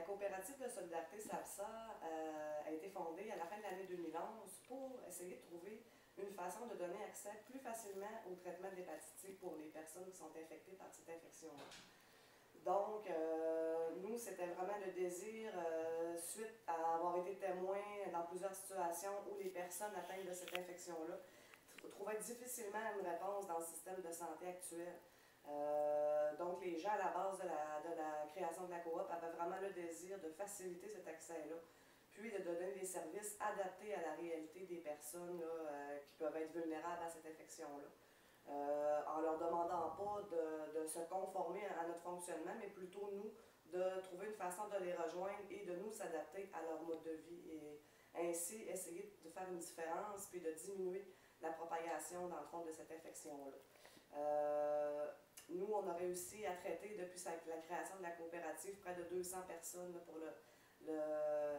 coopérative de solidarité SAPSA a été fondée à la fin de l'année 2011 pour essayer de trouver une façon de donner accès plus facilement au traitement de l'hépatite C pour les personnes qui sont infectées par cette infection-là. Donc, nous, c'était vraiment le désir, suite à avoir été témoin dans plusieurs situations où les personnes atteintes de cette infection-là trouvaient difficilement une réponse dans le système de santé actuel. Donc, les gens, à la base de la création de la coop, avaient vraiment le désir de faciliter cet accès-là, puis de donner des services adaptés à la réalité des personnes là, qui peuvent être vulnérables à cette infection-là. En leur demandant pas de se conformer à notre fonctionnement, mais plutôt nous, de trouver une façon de les rejoindre et de nous s'adapter à leur mode de vie et ainsi essayer de faire une différence puis de diminuer la propagation dans le fond de cette infection-là. Nous, on a réussi à traiter depuis la création de la coopérative près de 200 personnes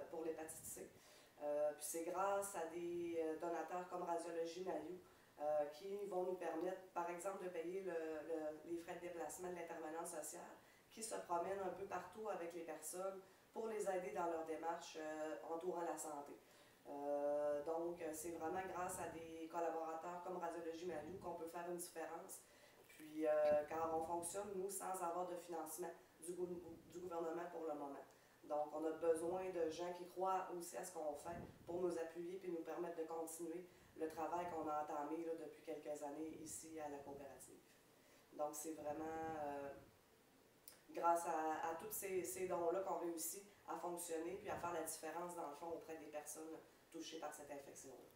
pour l'hépatite C. Puis c'est grâce à des donateurs comme Radiologie Maliou qui vont nous permettre, par exemple, de payer les frais de déplacement de l'intervenant social, qui se promènent un peu partout avec les personnes pour les aider dans leur démarche entourant la santé. Donc, c'est vraiment grâce à des collaborateurs comme Radiologie Maliou qu'on peut faire une différence. Puis, car on fonctionne, nous, sans avoir de financement du gouvernement pour le moment. Donc, on a besoin de gens qui croient aussi à ce qu'on fait pour nous appuyer et nous permettre de continuer le travail qu'on a entamé là, depuis quelques années ici à la coopérative. Donc, c'est vraiment grâce à tous ces dons-là qu'on réussit à fonctionner puis à faire la différence, dans le fond, auprès des personnes touchées par cette infection-là.